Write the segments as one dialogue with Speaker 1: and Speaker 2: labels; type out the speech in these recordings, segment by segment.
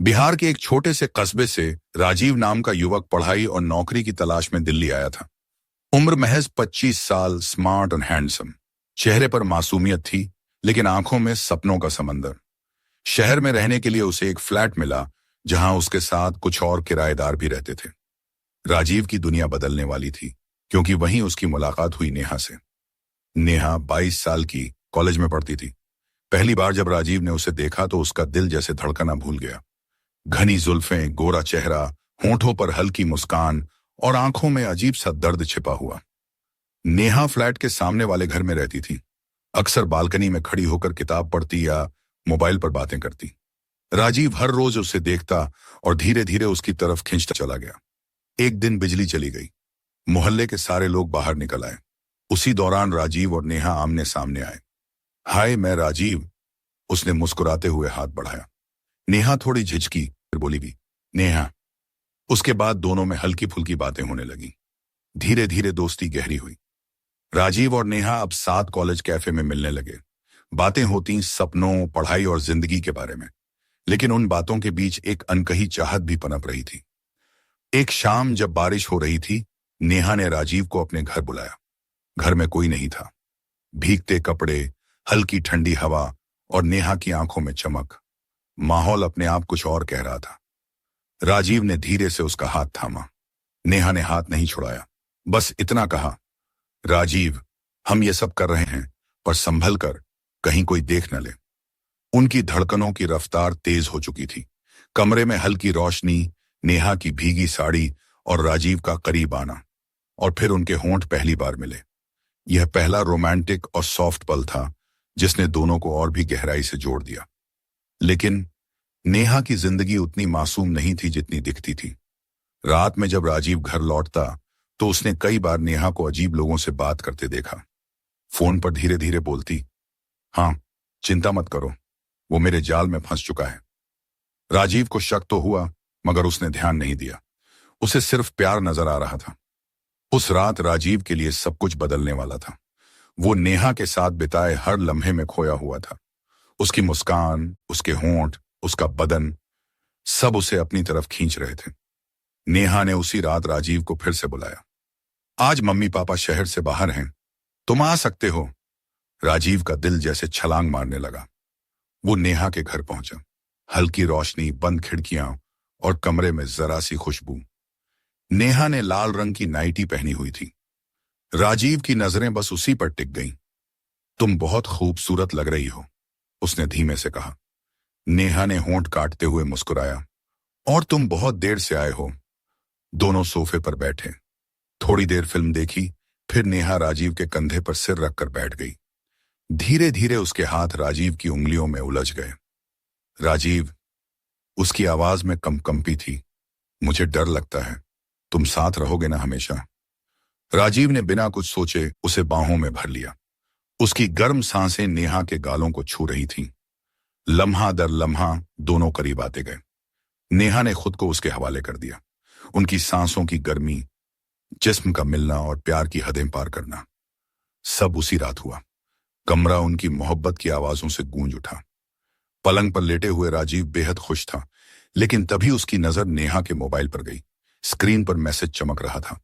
Speaker 1: बिहार के एक छोटे से कस्बे से राजीव नाम का युवक पढ़ाई और नौकरी की तलाश में दिल्ली आया था। उम्र महज 25 साल, स्मार्ट और हैंडसम। चेहरे पर मासूमियत थी, लेकिन आंखों में सपनों का समंदर। शहर में रहने के लिए उसे एक फ्लैट मिला, जहां उसके साथ कुछ और किराएदार भी रहते थे। राजीव की दुनिया बदलने वाली थी, क्योंकि वहीं उसकी मुलाकात हुई नेहा से। नेहा 22 साल की, कॉलेज में पढ़ती थी। पहली बार जब राजीव ने उसे देखा तो उसका दिल जैसे धड़कना भूल गया। घनी जुल्फें, गोरा चेहरा, होंठों पर हल्की मुस्कान और आंखों में अजीब सा दर्द छिपा हुआ। नेहा फ्लैट के सामने वाले घर में रहती थी। अक्सर बालकनी में खड़ी होकर किताब पढ़ती या मोबाइल पर बातें करती। राजीव हर रोज उसे देखता और धीरे धीरे उसकी तरफ खींचता चला गया। एक दिन बिजली चली गई। मोहल्ले के सारे लोग बाहर निकल आए। उसी दौरान राजीव और नेहा आमने सामने आए। हाय, मैं राजीव, उसने मुस्कुराते हुए हाथ बढ़ाया। नेहा थोड़ी झिझकी, फिर बोली भी, नेहा। उसके बाद दोनों में हल्की फुल्की बातें होने लगी। धीरे धीरे दोस्ती गहरी हुई। राजीव और नेहा अब साथ कॉलेज कैफे में मिलने लगे। बातें होती सपनों, पढ़ाई और जिंदगी के बारे में, लेकिन उन बातों के बीच एक अनकही चाहत भी पनप रही थी। एक शाम जब बारिश हो रही थी, नेहा ने राजीव को अपने घर बुलाया। घर में कोई नहीं था। भीगते कपड़े, हल्की ठंडी हवा और नेहा की आंखों में चमक। माहौल अपने आप कुछ और कह रहा था। राजीव ने धीरे से उसका हाथ थामा। नेहा ने हाथ नहीं छुड़ाया, बस इतना कहा, राजीव, हम ये सब कर रहे हैं, पर संभल कर, कहीं कोई देख न ले। उनकी धड़कनों की रफ्तार तेज हो चुकी थी। कमरे में हल्की रोशनी, नेहा की भीगी साड़ी और राजीव का करीब आना, और फिर उनके होंठ पहली बार मिले। यह पहला रोमांटिक और सॉफ्ट पल था, जिसने दोनों को और भी गहराई से जोड़ दिया। लेकिन नेहा की जिंदगी उतनी मासूम नहीं थी जितनी दिखती थी। रात में जब राजीव घर लौटता तो उसने कई बार नेहा को अजीब लोगों से बात करते देखा। फोन पर धीरे धीरे बोलती, हाँ, चिंता मत करो, वो मेरे जाल में फंस चुका है। राजीव को शक तो हुआ, मगर उसने ध्यान नहीं दिया। उसे सिर्फ प्यार नजर आ रहा था। उस रात राजीव के लिए सब कुछ बदलने वाला था। वो नेहा के साथ बिताए हर लम्हे में खोया हुआ था। उसकी मुस्कान, उसके होंठ, उसका बदन, सब उसे अपनी तरफ खींच रहे थे। नेहा ने उसी रात राजीव को फिर से बुलाया। आज मम्मी पापा शहर से बाहर हैं, तुम आ सकते हो। राजीव का दिल जैसे छलांग मारने लगा। वो नेहा के घर पहुंचा। हल्की रोशनी, बंद खिड़कियां और कमरे में जरा सी खुशबू। नेहा ने लाल रंग की नाइटी पहनी हुई थी। राजीव की नजरें बस उसी पर टिक गईं। तुम बहुत खूबसूरत लग रही हो, उसने धीमे से कहा। नेहा ने होंठ काटते हुए मुस्कुराया, और तुम बहुत देर से आए हो। दोनों सोफे पर बैठे, थोड़ी देर फिल्म देखी, फिर नेहा राजीव के कंधे पर सिर रखकर बैठ गई। धीरे धीरे उसके हाथ राजीव की उंगलियों में उलझ गए। राजीव, उसकी आवाज में कंपी थी, मुझे डर लगता है, तुम साथ रहोगे ना हमेशा? राजीव ने बिना कुछ सोचे उसे बाहों में भर लिया। उसकी गर्म सांसें नेहा के गालों को छू रही थीं। लम्हा दर लम्हा दोनों करीब आते गए। नेहा ने खुद को उसके हवाले कर दिया। उनकी सांसों की गर्मी, जिस्म का मिलना और प्यार की हदें पार करना, सब उसी रात हुआ। कमरा उनकी मोहब्बत की आवाजों से गूंज उठा। पलंग पर लेटे हुए राजीव बेहद खुश था, लेकिन तभी उसकी नजर नेहा के मोबाइल पर गई। स्क्रीन पर मैसेज चमक रहा था।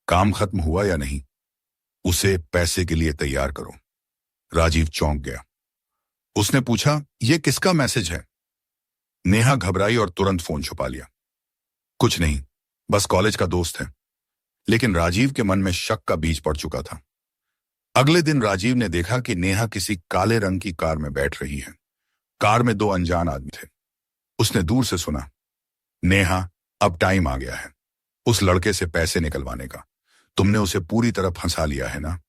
Speaker 1: काम खत्म हुआ या नहीं? उसे पैसे के लिए तैयार करो। राजीव चौंक गया। उसने पूछा, यह किसका मैसेज है? नेहा घबराई और तुरंत फोन छुपा लिया। कुछ नहीं, बस कॉलेज का दोस्त है। लेकिन राजीव के मन में शक का बीज पड़ चुका था। अगले दिन राजीव ने देखा कि नेहा किसी काले रंग की कार में बैठ रही है। कार में दो अनजान आदमी थे। उसने दूर से सुना, नेहा, अब टाइम आ गया है उस लड़के से पैसे निकलवाने का। तुमने उसे पूरी तरह फंसा लिया है ना?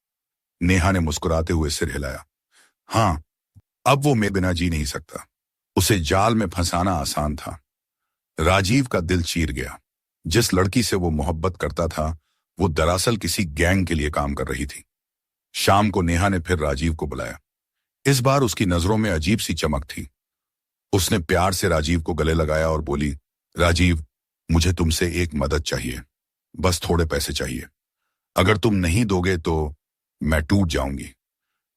Speaker 1: नेहा ने मुस्कुराते हुए सिर हिलाया। हाँ, अब वो मेरे बिना जी नहीं सकता। उसे जाल में फंसाना आसान था। राजीव का दिल चीर गया। जिस लड़की से वो मोहब्बत करता था, वो दरअसल किसी गैंग के लिए काम कर रही थी। शाम को नेहा ने फिर राजीव को बुलाया। इस बार उसकी नजरों में अजीब सी चमक थी। उसने प्यार से राजीव को गले लगाया और बोली, राजीव, मुझे तुमसे एक मदद चाहिए, बस थोड़े पैसे चाहिए। अगर तुम नहीं दोगे तो मैं टूट जाऊंगी।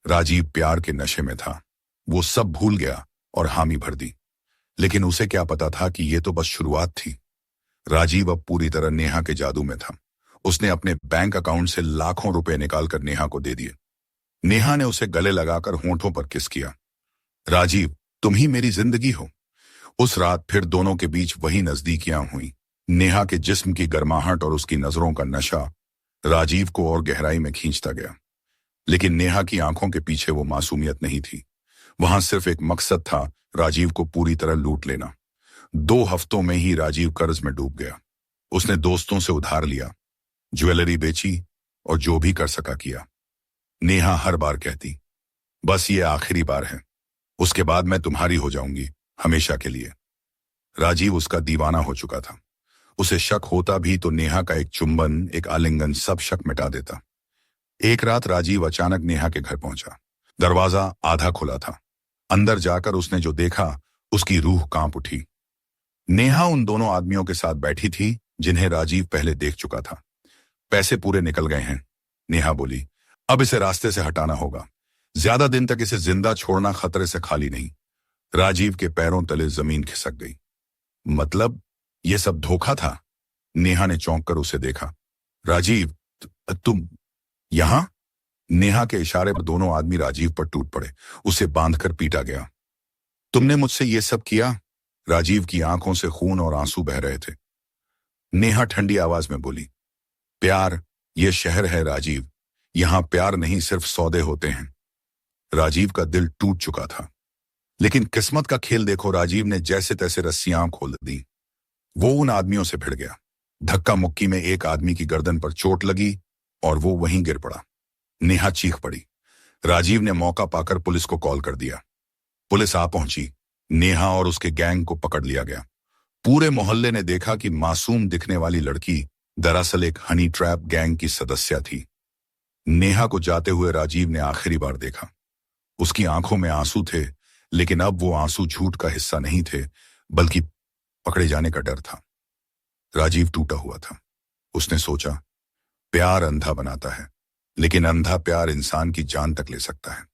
Speaker 1: राजीव प्यार के नशे में था। वो सब भूल गया और हामी भर दी। लेकिन उसे क्या पता था कि ये तो बस शुरुआत थी। राजीव अब पूरी तरह नेहा के जादू में था। उसने अपने बैंक अकाउंट से लाखों रुपए निकालकर नेहा को दे दिए। नेहा ने उसे गले लगाकर होंठों पर किस किया। राजीव, तुम ही मेरी जिंदगी हो। उस रात फिर दोनों के बीच वही नजदीकियां हुई। नेहा के जिस्म की गर्माहट और उसकी नजरों का नशा राजीव को और गहराई में खींचता गया। लेकिन नेहा की आंखों के पीछे वो मासूमियत नहीं थी। वहां सिर्फ एक मकसद था, राजीव को पूरी तरह लूट लेना। 2 हफ्तों में ही राजीव कर्ज में डूब गया। उसने दोस्तों से उधार लिया, ज्वेलरी बेची और जो भी कर सका किया। नेहा हर बार कहती, बस ये आखिरी बार है, उसके बाद मैं तुम्हारी हो जाऊंगी, हमेशा के लिए। राजीव उसका दीवाना हो चुका था। उसे शक होता भी तो नेहा का एक चुंबन, एक आलिंगन सब शक मिटा देता। एक रात राजीव अचानक नेहा के घर पहुंचा। दरवाजा आधा खुला था। अंदर जाकर उसने जो देखा, उसकी रूह कांप उठी। नेहा उन दोनों आदमियों के साथ बैठी थी जिन्हें राजीव पहले देख चुका था। पैसे पूरे निकल गए हैं, नेहा बोली। अब इसे रास्ते से हटाना होगा। ज्यादा दिन तक इसे जिंदा छोड़ना खतरे से खाली नहीं। राजीव के पैरों तले जमीन खिसक गई। मतलब ये सब धोखा था? नेहा ने चौंक कर उसे देखा। राजीव, तुम यहां? नेहा के इशारे पर दोनों आदमी राजीव पर टूट पड़े। उसे बांधकर पीटा गया। तुमने मुझसे ये सब किया? राजीव की आंखों से खून और आंसू बह रहे थे। नेहा ठंडी आवाज में बोली, प्यार, ये शहर है राजीव, यहां प्यार नहीं सिर्फ सौदे होते हैं। राजीव का दिल टूट चुका था। लेकिन किस्मत का खेल देखो, राजीव ने जैसे तैसे रस्सियां खोल दी। वो उन आदमियों से भिड़ गया। धक्का मुक्की में एक आदमी की गर्दन पर चोट लगी और वो वहीं गिर पड़ा। नेहा चीख पड़ी। राजीव ने मौका पाकर पुलिस को कॉल कर दिया। पुलिस आ पहुंची। नेहा और उसके गैंग को पकड़ लिया गया। पूरे मोहल्ले ने देखा कि मासूम दिखने वाली लड़की दरअसल एक हनी ट्रैप गैंग की सदस्य थी। नेहा को जाते हुए राजीव ने आखिरी बार देखा। उसकी आंखों में आंसू थे, लेकिन अब वो आंसू झूठ का हिस्सा नहीं थे, बल्कि पकड़े जाने का डर था। राजीव टूटा हुआ था। उसने सोचा, प्यार अंधा बनाता है, लेकिन अंधा प्यार इंसान की जान तक ले सकता है।